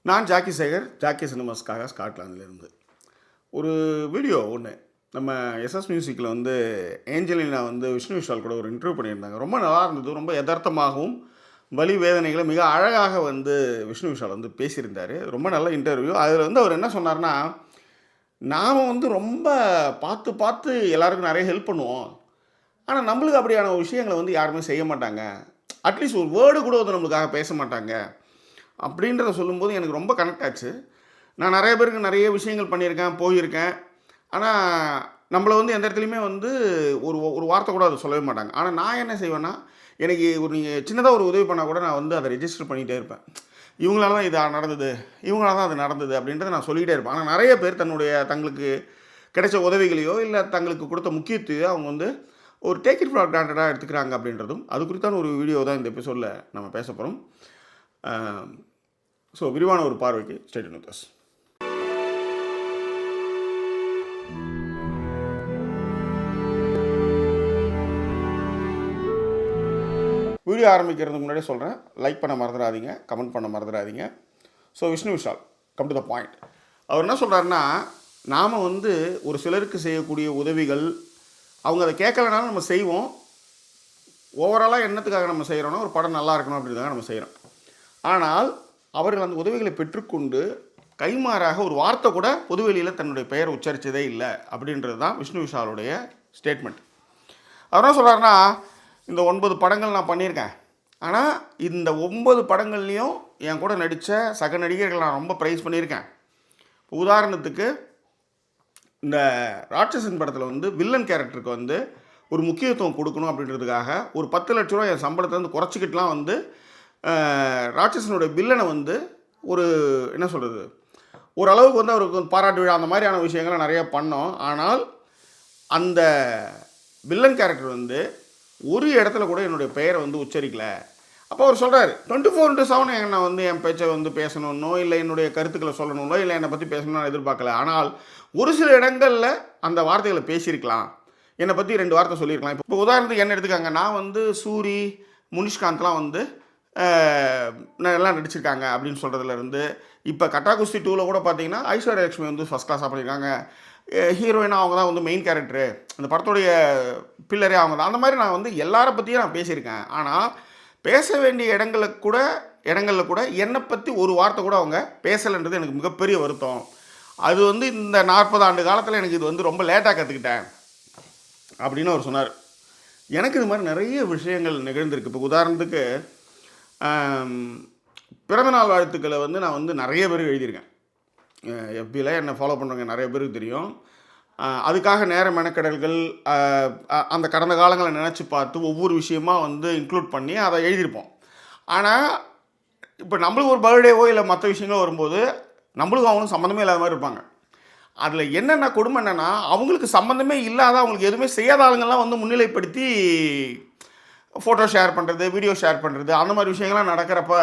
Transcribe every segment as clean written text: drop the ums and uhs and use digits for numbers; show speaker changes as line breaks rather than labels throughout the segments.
நான் Jackie Sekar, Jackie சினிமாஸ்க்காக ஸ்காட்லாந்திலேருந்து. ஒரு video ஒன்று நம்ம எஸ்எஸ் மியூசிக்கில் வந்து ஏஞ்சலினா வந்து விஷ்ணு விஷால் கூட ஒரு இன்டர்வியூ பண்ணியிருந்தாங்க. ரொம்ப நல்லா இருந்தது. ரொம்ப யதார்த்தமாகவும் வலி வேதனைகளை மிக அழகாக வந்து விஷ்ணு விஷால் வந்து பேசியிருந்தார். ரொம்ப நல்ல இன்டர்வியூ. அதில் வந்து அவர் என்ன சொன்னார்னா, நாம் வந்து ரொம்ப பார்த்து பார்த்து எல்லாருக்கும் நிறைய ஹெல்ப் பண்ணுவோம். ஆனால் நம்மளுக்கு அப்படியான விஷயங்களை வந்து யாருமே செய்ய மாட்டாங்க. அட்லீஸ்ட் ஒரு வேர்டு கூட வந்து நம்மளுக்காக பேச மாட்டாங்க. அப்படின்றத சொல்லும்போது எனக்கு ரொம்ப கனெக்ட் ஆச்சு. நான் நிறைய பேருக்கு நிறைய விஷயங்கள் பண்ணியிருக்கேன், போயிருக்கேன். ஆனால் நம்மள வந்து எந்த இடத்துலையுமே வந்து ஒரு ஒரு வார்த்தை கூட அதை சொல்லவே மாட்டாங்க. ஆனால் நான் என்ன செய்வேன்னா, எனக்கு ஒரு நீங்கள் சின்னதாக ஒரு உதவி பண்ணால் கூட நான் வந்து அதை ரெஜிஸ்டர் பண்ணிகிட்டே இருப்பேன். இவங்களால தான் இது நடந்தது, இவங்களால தான் அது நடந்தது அப்படின்றத நான் சொல்லிக்கிட்டே இருப்பேன். ஆனால் நிறைய பேர் தங்களுக்கு கிடைச்ச உதவிகளையோ இல்லை தங்களுக்கு கொடுத்த முக்கியத்தையோ அவங்க வந்து ஒரு டேக் இட் ஃபார் கிராண்டடாக எடுத்துக்கிறாங்க அப்படின்றதும் அது குறித்தான ஒரு வீடியோ தான் இந்த எபிசோடில் நம்ம பேச போகிறோம். ஸோ விரிவான ஒரு பார்வைக்கு stay tuned with us. Video ஆரம்பிக்கிறதுக்கு முன்னாடியே சொல்கிறேன், லைக் பண்ண மறந்துடாதீங்க, கமெண்ட் பண்ண மறந்துடாதீங்க. So Vishnu Vishal, come to the point. அவர் என்ன சொல்கிறாருன்னா, நாம் வந்து ஒரு சிலருக்கு செய்யக்கூடிய உதவிகள் அவங்க அதை கேட்கலனாலும் நம்ம செய்வோம். ஓவராலாக என்னத்துக்காக நம்ம செய்கிறோன்னா, ஒரு படம் நல்லா இருக்கணும் அப்படின்றதுக்காக நம்ம செய்கிறோம். ஆனால் அவர்கள் அந்த உதவிகளை பெற்றுக்கொண்டு கைமாறாக ஒரு வார்த்தை கூட பொதுவெளியில் தன்னுடைய பெயர் உச்சரித்ததே இல்லை அப்படின்றது தான் விஷ்ணு விஷாலுடைய ஸ்டேட்மெண்ட். அவர் என்ன சொல்கிறாருன்னா, இந்த 9 படங்கள் நான் பண்ணியிருக்கேன். ஆனால் இந்த 9 படங்கள்லேயும் என் கூட நடித்த சக நடிகர்கள் நான் ரொம்ப ப்ரைஸ் பண்ணியிருக்கேன். உதாரணத்துக்கு இந்த ராட்சசன் படத்தில் வந்து வில்லன் கேரக்டருக்கு வந்து ஒரு முக்கியத்துவம் கொடுக்கணும் அப்படின்றதுக்காக ஒரு 10 லட்ச ரூபா என் சம்பளத்தை வந்து குறைச்சிக்கிட்டுலாம் வந்து ராட்சசனுடைய வில்லனை வந்து ஒரு என்ன சொல்கிறது, ஓரளவுக்கு வந்து அவருக்கு வந்து பாராட்டு விழா அந்த மாதிரியான விஷயங்களை நிறைய பண்ணோம். ஆனால் அந்த வில்லன் கேரக்டர் வந்து ஒரு இடத்துல கூட என்னுடைய பெயரை வந்து உச்சரிக்கலை. அப்போ அவர் சொல்கிறார், 24/7 என்னை வந்து என் பேச்சை வந்து பேசணுன்னோ இல்லை என்னுடைய கருத்துக்களை சொல்லணுன்னோ இல்லை என்னை பற்றி பேசணும்னு நான் எதிர்பார்க்கல. ஆனால் ஒரு சில இடங்களில் அந்த வார்த்தைகளை பேசியிருக்கலாம், என்னை பற்றி 2 வார்த்தை சொல்லியிருக்கலாம். இப்போ உதாரணத்துக்கு என்ன எடுத்துக்காங்க, நான் வந்து சூரி, முனிஷ்காந்த்லாம் வந்து எல்லாம் நடிச்சிருக்காங்க அப்படின்னு சொல்கிறதுலேருந்து, இப்போ கட்டா குஸ்தி 2ல் கூட பார்த்தீங்கன்னா ஐஸ்வர்யா லட்சுமி வந்து ஃபஸ்ட் கிளாஸாக பண்ணியிருக்காங்க. ஹீரோயினாக அவங்க தான் வந்து மெயின் கேரக்டரு, அந்த படத்துடைய பில்லரே அவங்க தான். அந்த மாதிரி நான் வந்து எல்லாரை பற்றியும் நான் பேசியிருக்கேன். ஆனால் பேச வேண்டிய இடங்களில் கூட என்னை பற்றி ஒரு வார்த்தை கூட அவங்க பேசலைன்றது எனக்கு மிகப்பெரிய வருத்தம். அது வந்து இந்த 40 ஆண்டு காலத்தில் எனக்கு இது வந்து ரொம்ப லேட்டாக கற்றுக்கிட்டேன் அப்படின்னு அவர் சொன்னார். எனக்கு இது மாதிரி நிறைய விஷயங்கள் நிகழ்ந்திருக்கு. இப்போ உதாரணத்துக்கு பிறந்தநாள் வாழ்த்துக்களை வந்து நான் வந்து நிறைய பேருக்கு எழுதியிருக்கேன். எஃபியில் என்னை ஃபாலோ பண்ணுறவங்க நிறைய பேருக்கு தெரியும். அதுக்காக நேர மெனக்கெடல்கள் அந்த கடந்த காலங்களை நினச்சி பார்த்து ஒவ்வொரு விஷயமாக வந்து இன்க்ளூட் பண்ணி அதை எழுதியிருப்போம். ஆனால் இப்போ நம்மளுக்கு ஒரு பர்த்டேவோ இல்லை மற்ற விஷயங்களோ வரும்போது நம்மளுக்கும் அவங்களும் சம்மந்தமே இல்லாத மாதிரி இருப்பாங்க. அதில் என்னென்ன கொடுமை என்னென்னா, அவங்களுக்கு சம்மந்தமே இல்லாத, அவங்களுக்கு எதுவுமே செய்யாத ஆளுங்கள்லாம் வந்து முன்னிலைப்படுத்தி ஃபோட்டோ ஷேர் பண்ணுறது, வீடியோ ஷேர் பண்ணுறது, அந்த மாதிரி விஷயங்கள்லாம் நடக்கிறப்ப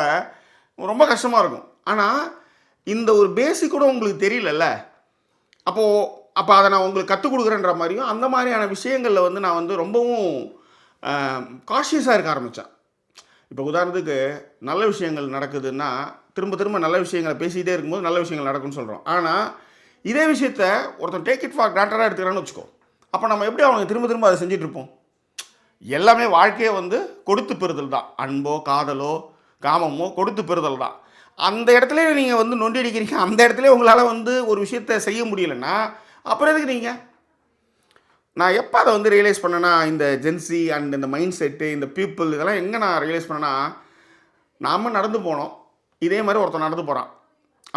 ரொம்ப கஷ்டமாக இருக்கும். ஆனால் இந்த ஒரு பேசிக் கூட உங்களுக்கு தெரியலல்ல, அப்போ அதை நான் உங்களுக்கு கற்றுக் கொடுக்குறேன்ற மாதிரியும் அந்த மாதிரியான விஷயங்களில் வந்து நான் வந்து ரொம்பவும் காஷியஸாக இருக்க ஆரம்பித்தேன். இப்போ உதாரணத்துக்கு நல்ல விஷயங்கள் நடக்குதுன்னா திரும்ப திரும்ப நல்ல விஷயங்களை பேசிக்கிட்டே இருக்கும்போது நல்ல விஷயங்கள் நடக்கும்னு சொல்கிறோம். ஆனால் இதே விஷயத்த ஒருத்தன் டேக் இட் ஃபார் கிராண்டடாக எடுத்துக்கிறான்னு வச்சுக்கோ, அப்போ நம்ம எப்படி அவங்க திரும்ப திரும்ப அதை செஞ்சிட்ருப்போம்? எல்லாமே வாழ்க்கையை வந்து கொடுத்து பெறுதல் தான். அன்போ காதலோ காமமோ கொடுத்து பெறுதல் தான். அந்த இடத்துல நீங்கள் வந்து நொண்டி அடிக்கிறீங்க. அந்த இடத்துல உங்களால் வந்து ஒரு விஷயத்தை செய்ய முடியலைன்னா அப்புறம் எதுக்கு நீங்கள்? நான் எப்போ அதை வந்து ரியலைஸ் பண்ணேன்னா, இந்த ஜென்சி அண்ட் இந்த மைண்ட் செட்டு, இந்த பீப்புள் இதெல்லாம் எங்கே நான் ரியலைஸ் பண்ணேன்னா, நாம் நடந்து போனோம், இதே மாதிரி ஒருத்தன் நடந்து போகிறான்,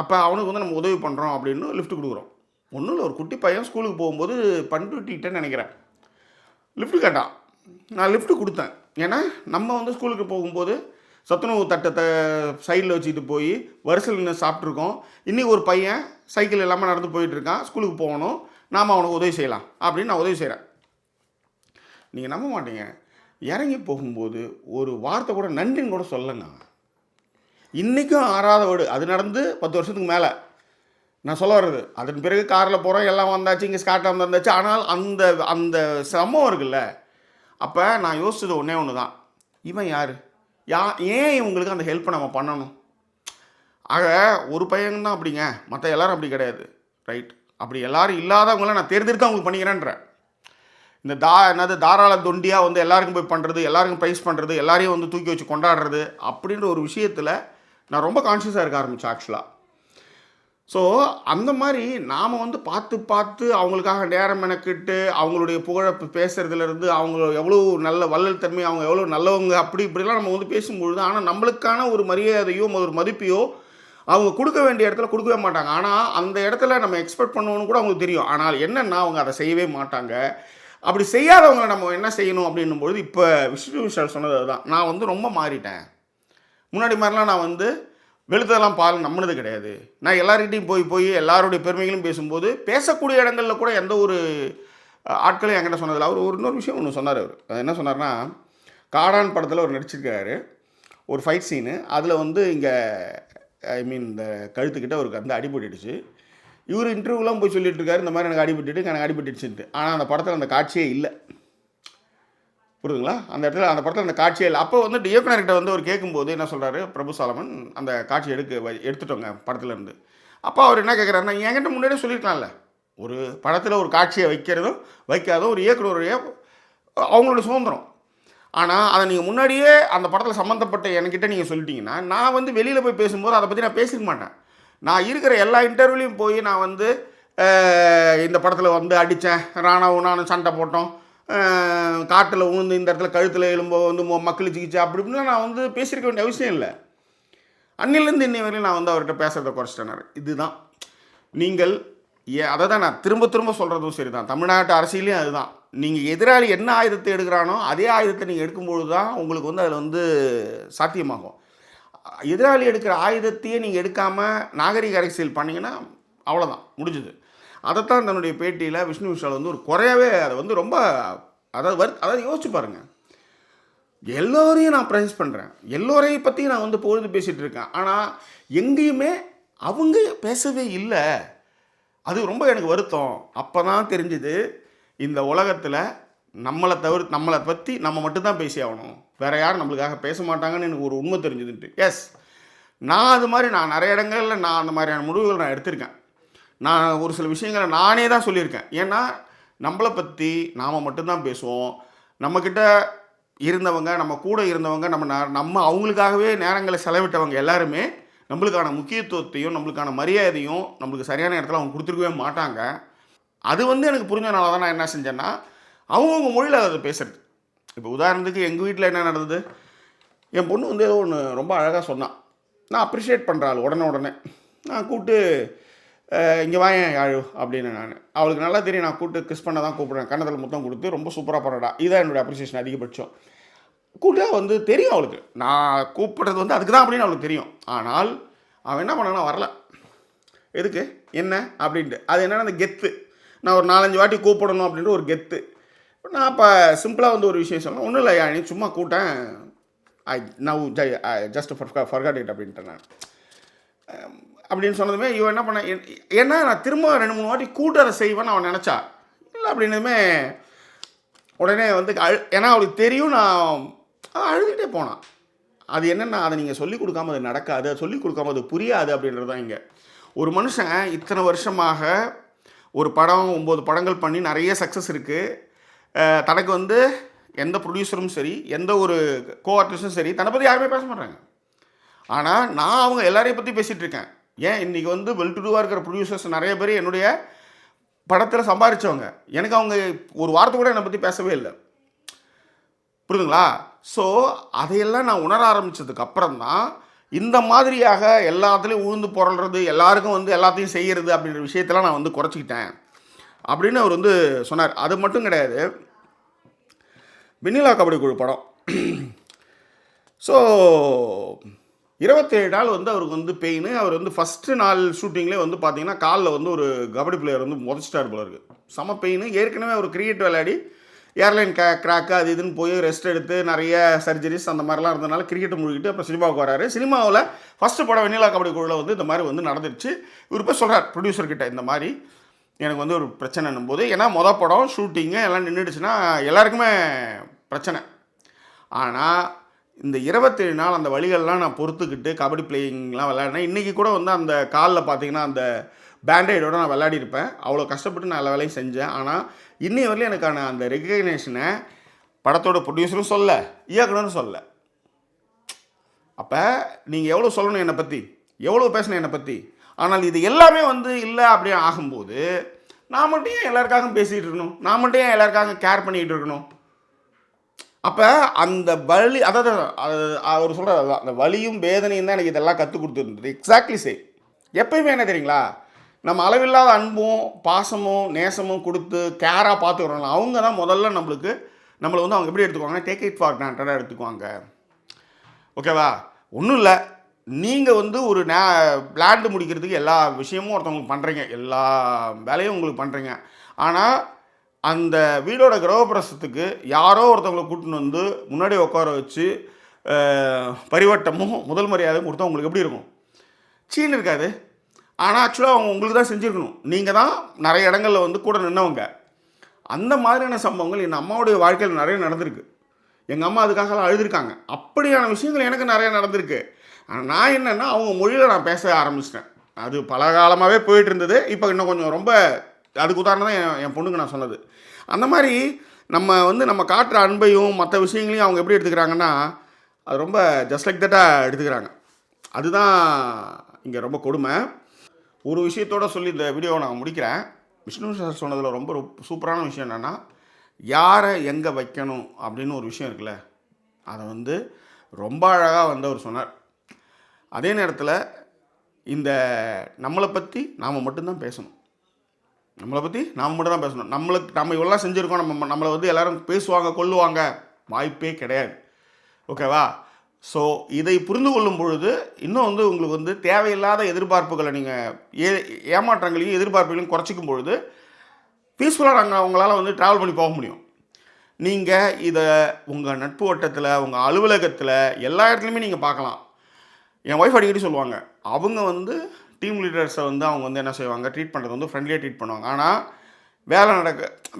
அப்போ அவனுக்கு வந்து நம்ம உதவி பண்ணுறோம் அப்படின்னு லிஃப்ட் கொடுக்குறோம். ஒன்றும் இல்லை, ஒரு குட்டி பையன் ஸ்கூலுக்கு போகும்போது பண்ணிட்டுட்டேன்னு நினைக்கிறேன், லிஃப்ட் கேட்டான். நான் லிஃப்ட் கொடுத்தேன். ஏன்னா நம்ம வந்து ஸ்கூலுக்கு போகும்போது சத்துணவு தட்டத்தை சைடில் வச்சுக்கிட்டு போய் வரிசையில் நின்று சாப்பிட்ருக்கோம். இன்றைக்கி ஒரு பையன் சைக்கிள் இல்லாமல் நடந்து போயிட்டுருக்கான், ஸ்கூலுக்கு போகணும், நாம் அவனுக்கு உதவி செய்யலாம் அப்படின்னு நான் உதவி செய்கிறேன். நீங்கள் நம்ப மாட்டீங்க, இறங்கி போகும்போது ஒரு வார்த்தை கூட நன்றின்னு கூட சொல்லலைங்க. இன்றைக்கும் ஆறாத வீடு, அது நடந்து 10 வருஷத்துக்கு மேலே. நான் சொல்ல வர்றது, அதன் பிறகு காரில் போகிறோம், எல்லாம் வந்தாச்சு, இங்கே ஸ்காட்லாந்து வந்தாச்சு. ஆனால் அந்த அந்த சம்பவம் இருக்குல்ல, அப்போ நான் யோசிச்சது ஒன்றே ஒன்று தான், இவன் யார், ஏன் இவங்களுக்கு அந்த ஹெல்ப்பை நம்ம பண்ணணும்? ஆக ஒரு பையன் தான் அப்படிங்க, மற்ற எல்லாரும் அப்படி கிடையாது. ரைட். அப்படி எல்லாரும் இல்லாதவங்கள நான் தேர்ந்தெடுத்து அவங்களுக்கு பண்ணிக்கிறேன்றேன். இந்த என்னது தாராள தொண்டியாக வந்து எல்லாருக்கும் போய் பண்ணுறது, எல்லாருக்கும் ப்ரைஸ் பண்ணுறது, எல்லாரையும் வந்து தூக்கி வச்சு கொண்டாடுறது அப்படின்ற ஒரு விஷயத்தில் நான் ரொம்ப கான்ஷியஸாக இருக்க ஆரம்பித்தேன் ஆக்சுவலாக. ஸோ அந்த மாதிரி நாம் வந்து பார்த்து பார்த்து அவங்களுக்காக நேரம் மெனக்கிட்டு அவங்களுடைய புகழை பேசுகிறதுலேருந்து அவங்க எவ்வளோ நல்ல வள்ளல் தன்மை, அவங்க எவ்வளோ நல்லவங்க அப்படி இப்படிலாம் நம்ம வந்து பேசும்பொழுது, ஆனால் நம்மளுக்கான ஒரு மரியாதையோ ஒரு மதிப்பையோ அவங்க கொடுக்க வேண்டிய இடத்துல கொடுக்கவே மாட்டாங்க. ஆனால் அந்த இடத்துல நம்ம எக்ஸ்பெக்ட் பண்ணுவோன்னு கூட அவங்களுக்கு தெரியும். ஆனால் என்னென்னா அவங்க அதை செய்யவே மாட்டாங்க. அப்படி செய்யாதவங்களை நம்ம என்ன செய்யணும் அப்படின்னும்பொழுது, இப்போ விஷ்ணு விஷால் சொன்னது அதுதான். நான் வந்து ரொம்ப மாறிட்டேன். முன்னாடி மாதிரிலாம் நான் வந்து வெளுத்ததெல்லாம் பால் நம்பினது கிடையாது. நான் எல்லார்கிட்டையும் போய் எல்லாருடைய பெருமைகளும் பேசும்போது பேசக்கூடிய இடங்களில் கூட எந்த ஒரு ஆட்களையும் என்கிட்ட சொன்னதில்லை. அவர் ஒரு இன்னொரு விஷயம் ஒன்று சொன்னார். அவர் அது என்ன சொன்னார்னா, காடான் படத்தில் அவர் நடிச்சிருக்காரு. ஒரு ஃபைட் சீனு. அதில் வந்து இங்கே இந்த கழுத்துக்கிட்ட அவருக்கு வந்து அடிபட்டுடுச்சு. இவர் இன்டர்வியூலாம் போய் சொல்லிட்டு இருக்காரு, இந்த மாதிரி எனக்கு அடிபட்டுடுச்சுன்ட்டு. ஆனால் அந்த படத்தில் அந்த காட்சியே இல்லை. புரியுதுங்களா? அந்த படத்தில் அந்த காட்சியே இல்லை. அப்போ வந்து இயக்குனர்கிட்ட வந்து அவர் கேட்கும்போது என்ன சொல்கிறாரு, பிரபு சாலமன் அந்த காட்சி எடுத்துட்டோங்க படத்துலேருந்து. அப்போ அவர் என்ன கேட்குறாருன்னா, என்கிட்ட முன்னாடியே சொல்லியிருக்கலாம்ல. ஒரு படத்தில் ஒரு காட்சியை வைக்கிறதும் வைக்காதும் ஒரு இயக்குனருடைய அவங்களோட சுதந்திரம். ஆனால் அதை நீங்கள் முன்னாடியே அந்த படத்தில் சம்மந்தப்பட்ட என்கிட்ட நீங்கள் சொல்லிட்டீங்கன்னா, நான் வந்து வெளியில் போய் பேசும்போது அதை பற்றி நான் பேசிக்க மாட்டேன். நான் இருக்கிற எல்லா இன்டர்வியூலையும் போய் நான் வந்து இந்த படத்தில் வந்து அடித்தேன், ராணாவும் நானும் சண்டை போட்டோம், காட்டில் உழுந்து இந்த இடத்துல கழுத்தில் எலும்போ வந்து மக்கள் சிகிச்சை அப்படி இப்படிலாம் நான் வந்து பேசியிருக்க வேண்டிய அவசியம் இல்லை. அன்னிலேருந்து இன்னை வரையும் நான் வந்து அவர்கிட்ட பேசுகிறத குறைச்சிட்டேன். இதுதான் நீங்கள் அதை தான் நான் திரும்ப திரும்ப சொல்கிறதும் சரி தான். தமிழ்நாட்டு அரசியலையும் அதுதான். நீங்கள் எதிராளி என்ன ஆயுதத்தை எடுக்கிறானோ அதே ஆயுதத்தை நீங்கள் எடுக்கும்பொழுது தான் உங்களுக்கு வந்து அதில் வந்து சாத்தியமாகும். எதிராளி எடுக்கிற ஆயுதத்தையே நீங்கள் எடுக்காமல் நாகரிக அரசியல் பண்ணிங்கன்னா அவ்வளோதான், முடிஞ்சுது. அதைத்தான் தன்னுடைய பேட்டியில் விஷ்ணு விஷால் வந்து ஒரு குறையவே அதை வந்து ரொம்ப அதாவது யோசிச்சு பாருங்கள். எல்லோரையும் நான் ப்ரைஸ் பண்ணுறேன், எல்லோரையும் பற்றியும் நான் வந்து பொழுது பேசிகிட்டு இருக்கேன். ஆனால் எங்கேயுமே அவங்க பேசவே இல்லை. அது ரொம்ப எனக்கு வருத்தம். அப்போ தான் தெரிஞ்சுது, இந்த உலகத்தில் நம்மளை பற்றி நம்ம மட்டும்தான் பேசி ஆகணும், வேறு யாரும் நம்மளுக்காக பேச மாட்டாங்கன்னு எனக்கு ஒரு உண்மை தெரிஞ்சுதுன்ட்டு. எஸ், நான் அது மாதிரி நான் நிறைய இடங்களில் நான் அந்த மாதிரியான முடிவுகள் நான் எடுத்திருக்கேன். நான் ஒரு சில விஷயங்களை நானே தான் சொல்லியிருக்கேன். ஏன்னா நம்மளை பற்றி நாம் மட்டும்தான் பேசுவோம். நம்மக்கிட்ட இருந்தவங்க, நம்ம கூட இருந்தவங்க, நம்ம அவங்களுக்காகவே நேரங்களை செலவிட்டவங்க எல்லாருமே நம்மளுக்கான முக்கியத்துவத்தையும் நம்மளுக்கான மரியாதையும் நம்மளுக்கு சரியான இடத்துல அவங்க கொடுத்துருக்கவே மாட்டாங்க. அது வந்து எனக்கு புரிஞ்சனால தான் நான் என்ன செஞ்சேன்னா, அவங்கவுங்க மொழியில் அதை பேசுகிறது. இப்போ உதாரணத்துக்கு எங்கள் வீட்டில் என்ன நடந்தது, என் பொண்ணு வந்து ஏதோ ஒன்று ரொம்ப அழகாக சொன்னான். நான் அப்ரிஷியேட் பண்ணுறாள் உடனே நான் கூப்பிட்டு இங்கே வாயேன் யாழு அப்படின்னு. நான் அவளுக்கு நல்லா தெரியும், நான் கூப்பிட்டு கிஸ் பண்ண தான் கூப்பிட்றேன், கன்னத்தில் முத்தம் கொடுத்து ரொம்ப சூப்பராக பண்ணடா, இதுதான் என்னுடைய அப்ரிசியேஷன் அதிகபட்சம். கூப்பிட்டா வந்து தெரியும் அவளுக்கு நான் கூப்பிட்றது வந்து அதுக்கு தான் அப்படின்னு அவளுக்கு தெரியும். ஆனால் அவன் என்ன பண்ணானா, வரல. எதுக்கு என்ன அப்படின்ட்டு. அது என்னென்னா அந்த கெத்து, நான் ஒரு 4-5 வாட்டி கூப்பிடணும் அப்படின்ற ஒரு கெத்து. நான் இப்போ சிம்பிளாக வந்து ஒரு விஷயம் சொன்னேன், ஒன்றும் இல்லை நீ சும்மா கூட்டேன், ஜஸ்ட் ஃபர்காட் இட் அப்படின்ட்டு நான் அப்படின்னு சொன்னதுமே இவன் என்ன பண்ண, ஏன்னா நான் திரும்ப 2-3 வாட்டி கூட்டு அதை செய்வேன்னு அவன் நினச்சா. இல்லை அப்படின்னதுமே உடனே வந்து ஏன்னா அவளுக்கு தெரியும் நான் அழுதுகிட்டே போனான். அது என்னென்னா, அதை நீங்கள் சொல்லிக் கொடுக்காம அது நடக்காது, அது சொல்லிக் கொடுக்காம அது புரியாது அப்படின்றது தான் இங்கே. ஒரு மனுஷன் இத்தனை வருஷமாக ஒரு படம் 9 படங்கள் பண்ணி நிறைய சக்ஸஸ் இருக்குது. தனக்கு வந்து எந்த ப்ரொடியூசரும் சரி, எந்த ஒரு கோ ஆர்டிஸ்டும் சரி, தன்னை பற்றி யாருமே பேச மாட்டாங்க. ஆனால் நான் அவங்க எல்லாரையும் பற்றி பேசிகிட்டு இருக்கேன். ஏன் இன்றைக்கி வந்து வெல் டு டூவாக இருக்கிற ப்ரொடியூசர்ஸ் நிறைய பேர் என்னுடைய படத்தில் சம்பாதிச்சவங்க, எனக்கு அவங்க ஒரு வார்த்தை கூட என்னை பற்றி பேசவே இல்லை. புரியுதுங்களா? ஸோ அதையெல்லாம் நான் உணர ஆரம்பித்ததுக்கு அப்புறம் தான் இந்த மாதிரியாக எல்லாத்துலேயும் உழுந்து புரள்றது, எல்லாருக்கும் வந்து எல்லாத்தையும் செய்கிறது அப்படின்ற விஷயத்தெல்லாம் நான் வந்து குறைச்சிக்கிட்டேன் அப்படின்னு அவர் வந்து சொன்னார். அது மட்டும் கிடையாது, வெண்ணிலா கபடி குழு படம். ஸோ 27 நாள் வந்து அவருக்கு வந்து பெயின். அவர் வந்து ஃபஸ்ட்டு நாள் ஷூட்டிங்லேயே வந்து பார்த்தீங்கன்னா காலில் வந்து ஒரு கபடி பிளேயர் வந்து முதச்சிட்டார் போல இருக்குது. செம பெயின். ஏற்கனவே அவர் கிரிக்கெட் விளையாடி ஏர்லைன் கிராக்கு அது இதுன்னு போய் ரெஸ்ட் எடுத்து நிறைய சர்ஜரிஸ் அந்த மாதிரிலாம் இருந்ததுனால கிரிக்கெட்டை முழுகிட்டு அப்புறம் சினிமாவுக்கு வராரு. சினிமாவில் ஃபஸ்ட்டு படம் வெண்ணிலா கபடி குழுவில் வந்து இந்த மாதிரி வந்து நடந்துருச்சு. இவர் போய் சொல்கிறார் ப்ரொடியூசர்கிட்ட, இந்த மாதிரி எனக்கு வந்து ஒரு பிரச்சனைன்னும் போது, ஏன்னா மொதல் படம் ஷூட்டிங்கு எல்லாம் நின்றுடுச்சுன்னா எல்லாருக்குமே பிரச்சனை. ஆனால் இந்த 27 நாள் அந்த வலிகள்லாம் நான் பொறுத்துக்கிட்டு கபடி பிளேயிங்லாம் விளையாடினேன். இன்றைக்கி கூட வந்து அந்த காலில் பார்த்தீங்கன்னா அந்த பேண்டேடோடு நான் விளையாடிருப்பேன். அவ்வளோ கஷ்டப்பட்டு நான் எல்லா வேலையும் செஞ்சேன். ஆனால் இன்னைய வரையிலும் எனக்கான அந்த ரெகக்னேஷனை படத்தோட ப்ரொடியூசரும் சொல்ல, இயக்குனரும் சொல்ல. அப்போ நீங்கள் எவ்வளோ சொல்லணும் என்னை பற்றி, எவ்வளோ பேசணும் என்னை பற்றி. ஆனால் இது எல்லாமே வந்து இல்லை அப்படின்னு ஆகும்போது நான் மட்டும் ஏன் எல்லாருக்காகவும் பேசிகிட்டு இருக்கணும், நான் மட்டும் ஏன் எல்லாருக்காக கேர் பண்ணிக்கிட்டு இருக்கணும். அப்போ அந்த வலி, அதாவது அவர் சொல்கிற அந்த வலியும் வேதனையும் தான் எனக்கு இதெல்லாம் கற்றுக் கொடுத்துருந்தது. Exactly same. எப்பயுமே என்ன தெரியுங்களா, நம்ம அளவில்லாத அன்பும் பாசமும் நேசமும் கொடுத்து கேராக பார்த்துக்கிறோம்ல, அவங்க தான் முதல்ல நம்மளை வந்து அவங்க எப்படி எடுத்துக்குவாங்கன்னா டேக் இட் ஃபார் கிராண்டடாக எடுத்துக்குவாங்க. ஓகேவா? ஒன்றும் இல்லை, நீங்கள் வந்து ஒரு லேண்டு முடிக்கிறதுக்கு எல்லா விஷயமும் ஒருத்தவங்களுக்கு பண்ணுறீங்க, எல்லா வேலையும் உங்களுக்கு பண்ணுறீங்க. ஆனால் அந்த வீடோட கிரகப்பிரசத்துக்கு யாரோ ஒருத்தவங்களை கூட்டின்னு வந்து முன்னாடி உட்கார வச்சு பரிவட்டமும் முதல் மரியாதையும் கொடுத்தா உங்களுக்கு எப்படி இருக்கும்? சீன் இருக்காது. ஆனால் ஆக்சுவலாக அவங்க உங்களுக்கு தான் செஞ்சுருக்கணும். நீங்கள் தான் நிறைய இடங்களில் வந்து கூட நின்னவங்க. அந்த மாதிரியான சம்பவங்கள் என் அம்மாவுடைய வாழ்க்கையில் நிறைய நடந்திருக்கு. எங்கள் அம்மா அதுக்காகலாம் அழுதுருக்காங்க. அப்படியான விஷயங்கள் எனக்கு நிறைய நடந்திருக்கு. ஆனால் நான் என்னென்னா அவங்க மொழியில் நான் பேச ஆரம்பிச்சிட்டேன். அது பல காலமாகவே போயிட்டு இருந்தது. இப்போ இன்னும் கொஞ்சம் ரொம்ப அதுக்கு உதாரணம் தான் என் பொண்ணுக்கு நான் சொன்னது. அந்த மாதிரி நம்ம காட்டுற அன்பையும் மற்ற விஷயங்களையும் அவங்க எப்படி எடுத்துக்கிறாங்கன்னா அது ரொம்ப ஜஸ்ட் லைக் தட்டாக எடுத்துக்கிறாங்க. அதுதான் இங்கே ரொம்ப கொடுமை. ஒரு விஷயத்தோடு சொல்லி இந்த வீடியோவை நான் முடிக்கிறேன். விஷ்ணு சார் சொன்னதில் ரொம்ப சூப்பரான விஷயம் என்னென்னா, யாரை எங்கே வைக்கணும் அப்படின்னு ஒரு விஷயம் இருக்குல்ல, அதை வந்து ரொம்ப அழகாக வந்து அவர் சொன்னார். அதே நேரத்தில் இந்த நம்மளை பற்றி நாம் மட்டும்தான் பேசணும். நம்மளை பற்றி நாம் மட்டும் தான் பேசணும். நம்ம இவ்வளோ செஞ்சுருக்கோம், நம்மளை வந்து எல்லோரும் பேசுவாங்க கொள்ளுவாங்க, வாய்ப்பே கிடையாது. ஓகேவா? ஸோ இதை புரிந்து கொள்ளும் பொழுது இன்னும் வந்து உங்களுக்கு வந்து தேவையில்லாத எதிர்பார்ப்புகளை நீங்கள் ஏமாற்றங்களையும் எதிர்பார்ப்புகளையும் குறைச்சிக்கும் பொழுது பீஸ்ஃபுல்லாக நாங்கள் அவங்களால வந்து ட்ராவல் பண்ணி போக முடியும். நீங்கள் இதை உங்கள் நட்பு வட்டத்தில், உங்கள் அலுவலகத்தில், எல்லா இடத்துலையுமே நீங்கள் பார்க்கலாம். என் ஒய்ஃப் அடிக்கடி சொல்லுவாங்க, அவங்க வந்து டீம் லீடர்ஸை வந்து அவங்க வந்து என்ன செய்வாங்க, ட்ரீட் பண்ணுறது வந்து ஃப்ரெண்ட்லியாக ட்ரீட் பண்ணுவாங்க. ஆனால்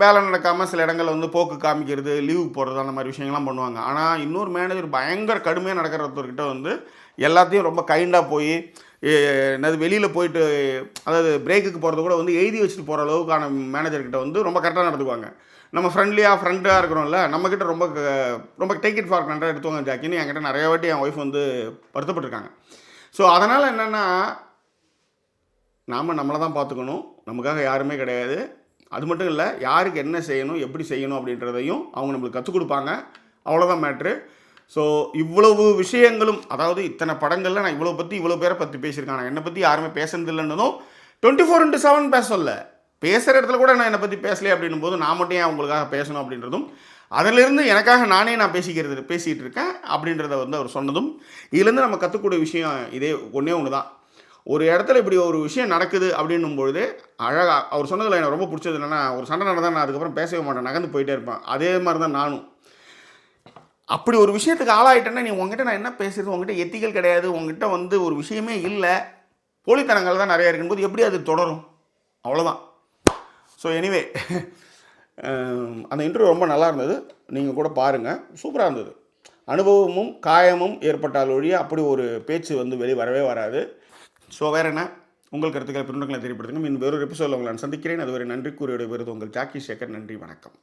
வேலை நடக்காமல் சில இடங்களில் வந்து போக்கு காமிக்கிறது, லீவு போடுறது, அந்த மாதிரி விஷயங்கள்லாம் பண்ணுவாங்க. ஆனால் இன்னொரு மேனேஜர் பயங்கர கடுமையாக நடக்கிறவர்கிட்ட வந்து எல்லாத்தையும் ரொம்ப கைண்டாக போய் என்னது வெளியில் போயிட்டு, அதாவது பிரேக்குக்கு போகிறது கூட வந்து எழுதி வச்சுட்டு போகிற அளவுக்கான மேனேஜர்கிட்ட வந்து ரொம்ப கரெக்டாக நடந்துக்குவாங்க. நம்ம ஃப்ரெண்டாக இருக்கிறோம்ல, நம்மக்கிட்ட ரொம்ப ரொம்ப டேக் இட் ஃபார் கிராண்டடாக எடுத்துவாங்க ஜாக்கின்னு என்கிட்ட நிறைய வாட்டி என் ஒய்ஃப் வந்து வருத்தப்பட்டிருக்காங்க. ஸோ அதனால் என்னென்னா, நம்மளை தான் பார்த்துக்கணும், நமக்காக யாருமே கிடையாது. அது மட்டும் இல்லை, யாருக்கு என்ன செய்யணும், எப்படி செய்யணும் அப்படின்றதையும் அவங்க நம்மளுக்கு கற்றுக் கொடுப்பாங்க. அவ்வளோதான் மேட்ரு. ஸோ இவ்வளவு விஷயங்களும், அதாவது இத்தனை படங்களில் நான் இவ்வளோ பேரை பற்றி பேசியிருக்கேன். நான் என்னை பற்றி யாருமே பேசுனதில்லைன்னதும் 24/7 பேச சொல்ல, பேசுகிற இடத்துல கூட நான் என்னை பற்றி பேசலையே அப்படின்னும் போது நான் மட்டும் ஏன் அவங்களுக்காக பேசணும் அப்படின்றதும், அதிலிருந்து எனக்காக நான் பேசிகிட்டு இருக்கேன் அப்படின்றத வந்து அவர் சொன்னதும், இதுலேருந்து நம்ம கற்றுக்கூடிய விஷயம் இதே ஒன்று தான். ஒரு இடத்துல இப்படி ஒரு விஷயம் நடக்குது அப்படின்னும் பொழுது அழகாக அவர் சொன்னதில் எனக்கு ரொம்ப பிடிச்சது என்னென்னா, ஒரு சண்டை நடந்தால் நான் அதுக்கப்புறம் பேசவே மாட்டேன், நகர்ந்து போயிட்டே இருப்பேன். அதே மாதிரி தான் நானும். அப்படி ஒரு விஷயத்துக்கு ஆளாயிட்டேன்னா, நீ உங்ககிட்ட நான் என்ன பேசுறது, உங்ககிட்ட எத்திக்கல் கிடையாது, உங்ககிட்ட வந்து ஒரு விஷயமே இல்லை, போலித்தனங்கள் தான் நிறையா இருக்கும்போது எப்படி அது தொடரும்? அவ்வளோதான். ஸோ எனிவே அந்த இன்டர்வியூ ரொம்ப நல்லா இருந்தது. நீங்கள் கூட பாருங்கள், சூப்பராக இருந்தது. அனுபவமும் காயமும் ஏற்பட்டால் ஒழிய அப்படி ஒரு பேச்சு வந்து வரவே வராது. ஸோ வேறு என்ன, உங்கள் கருத்துக்களை பின்னங்களை தெரியப்படுத்துங்க. வேறொரு எபிசோடில் உங்களை நான் சந்திக்கிறேன். அதுவரை நன்றி கூறியோட விருது உங்கள் ஜாக்கி சேகர். நன்றி, வணக்கம்.